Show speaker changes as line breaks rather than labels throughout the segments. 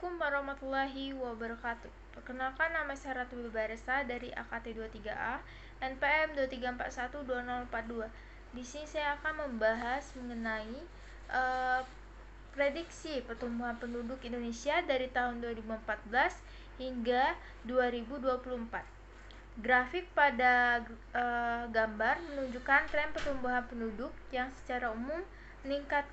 Assalamualaikum warahmatullahi wabarakatuh. Perkenalkan, nama saya Ratu Bibaresa dari AKT 23A, NPM 23412042. Di sini saya akan membahas mengenai prediksi pertumbuhan penduduk Indonesia dari tahun 2014 hingga 2024. Grafik pada gambar menunjukkan tren pertumbuhan penduduk yang secara umum meningkat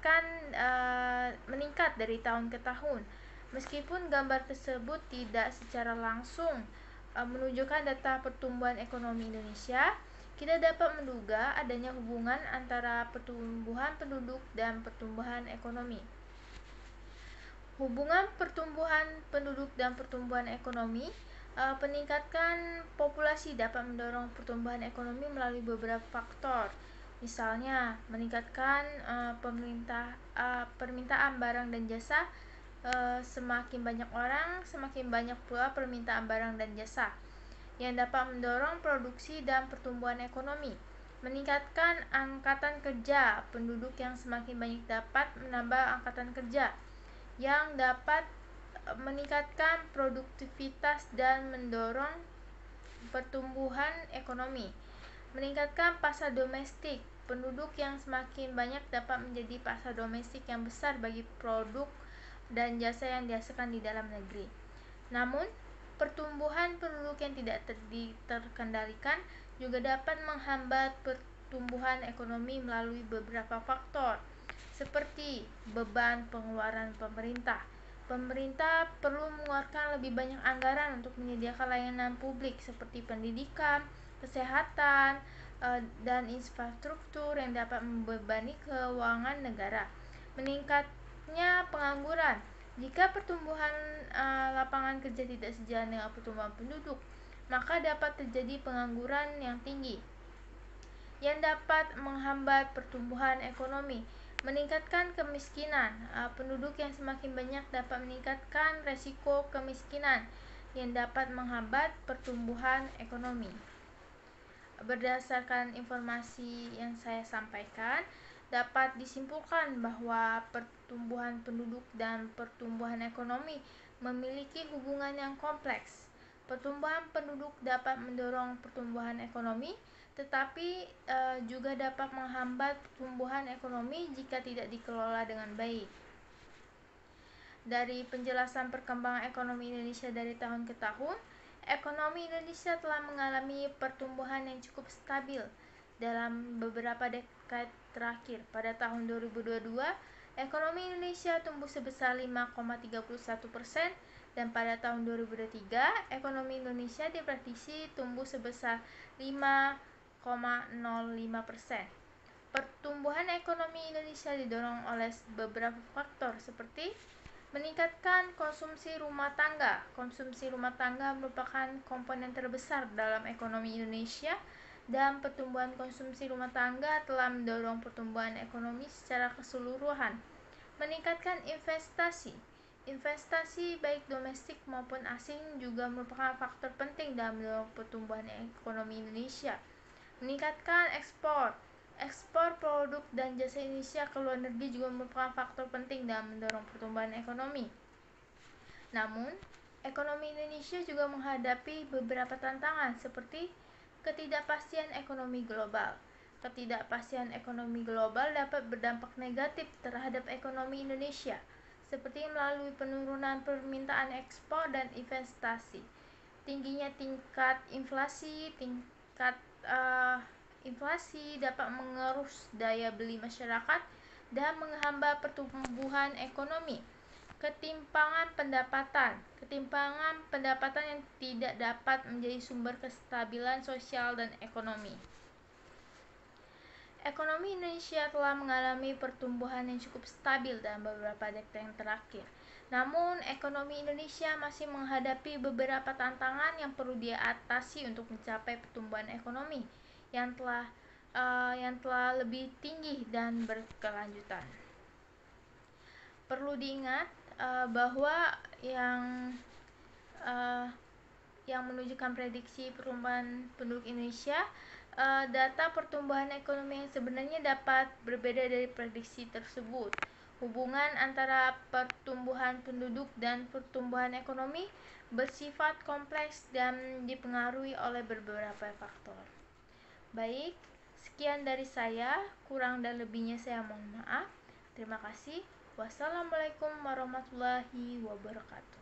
dari tahun ke tahun. Meskipun gambar tersebut tidak secara langsung menunjukkan data pertumbuhan ekonomi Indonesia, kita dapat menduga adanya hubungan antara pertumbuhan penduduk dan pertumbuhan ekonomi. Hubungan pertumbuhan penduduk dan pertumbuhan ekonomi. Peningkatan populasi dapat mendorong pertumbuhan ekonomi melalui beberapa faktor. Misalnya, meningkatkan permintaan barang dan jasa. Semakin banyak orang, semakin banyak pula permintaan barang dan jasa yang dapat mendorong produksi dan pertumbuhan ekonomi. Meningkatkan angkatan kerja. Penduduk yang semakin banyak dapat menambah angkatan kerja yang dapat meningkatkan produktivitas dan mendorong pertumbuhan ekonomi. Meningkatkan pasar domestik. Penduduk yang semakin banyak dapat menjadi pasar domestik yang besar bagi produk dan jasa yang dihasilkan di dalam negeri. Namun, pertumbuhan penduduk yang tidak terkendalikan juga dapat menghambat pertumbuhan ekonomi melalui beberapa faktor, seperti beban pengeluaran pemerintah. Pemerintah perlu mengeluarkan lebih banyak anggaran untuk menyediakan layanan publik seperti pendidikan, kesehatan, dan infrastruktur yang dapat membebani keuangan negara. Meningkatnya pengangguran. Jika pertumbuhan lapangan kerja tidak sejalan dengan pertumbuhan penduduk, maka dapat terjadi pengangguran yang tinggi yang dapat menghambat pertumbuhan ekonomi. Meningkatkan kemiskinan. Penduduk yang semakin banyak dapat meningkatkan resiko kemiskinan yang dapat menghambat pertumbuhan ekonomi. Berdasarkan informasi yang saya sampaikan, dapat disimpulkan bahwa pertumbuhan penduduk dan pertumbuhan ekonomi memiliki hubungan yang kompleks. Pertumbuhan penduduk dapat mendorong pertumbuhan ekonomi, tetapi juga dapat menghambat pertumbuhan ekonomi jika tidak dikelola dengan baik. Dari penjelasan perkembangan ekonomi Indonesia dari tahun ke tahun, ekonomi Indonesia telah mengalami pertumbuhan yang cukup stabil dalam beberapa dekade terakhir. Pada tahun 2022, ekonomi Indonesia tumbuh sebesar 5,31%, dan pada tahun 2023, ekonomi Indonesia diprediksi tumbuh sebesar 5,05%. Pertumbuhan ekonomi Indonesia didorong oleh beberapa faktor seperti meningkatkan konsumsi rumah tangga. Konsumsi rumah tangga merupakan komponen terbesar dalam ekonomi Indonesia, dan pertumbuhan konsumsi rumah tangga telah mendorong pertumbuhan ekonomi secara keseluruhan. Meningkatkan investasi. Investasi baik domestik maupun asing juga merupakan faktor penting dalam mendorong pertumbuhan ekonomi Indonesia. Meningkatkan ekspor. Ekspor produk dan jasa Indonesia ke luar negeri juga merupakan faktor penting dalam mendorong pertumbuhan ekonomi. Namun, ekonomi Indonesia juga menghadapi beberapa tantangan seperti ketidakpastian ekonomi global. Ketidakpastian ekonomi global dapat berdampak negatif terhadap ekonomi Indonesia, seperti melalui penurunan permintaan ekspor dan investasi. Tingginya tingkat inflasi dapat mengerus daya beli masyarakat dan menghambat pertumbuhan ekonomi. Ketimpangan pendapatan yang tidak dapat menjadi sumber kestabilan sosial dan ekonomi. Ekonomi Indonesia telah mengalami pertumbuhan yang cukup stabil dalam beberapa dekade yang terakhir. Namun, ekonomi Indonesia masih menghadapi beberapa tantangan yang perlu diatasi untuk mencapai pertumbuhan ekonomi yang telah lebih tinggi dan berkelanjutan. Perlu diingat bahwa yang menunjukkan prediksi pertumbuhan penduduk Indonesia, data pertumbuhan ekonomi yang sebenarnya dapat berbeda dari prediksi tersebut. Hubungan antara pertumbuhan penduduk dan pertumbuhan ekonomi bersifat kompleks dan dipengaruhi oleh beberapa faktor. Baik, sekian dari saya, kurang dan lebihnya saya mohon maaf. Terima kasih. Wassalamualaikum warahmatullahi wabarakatuh.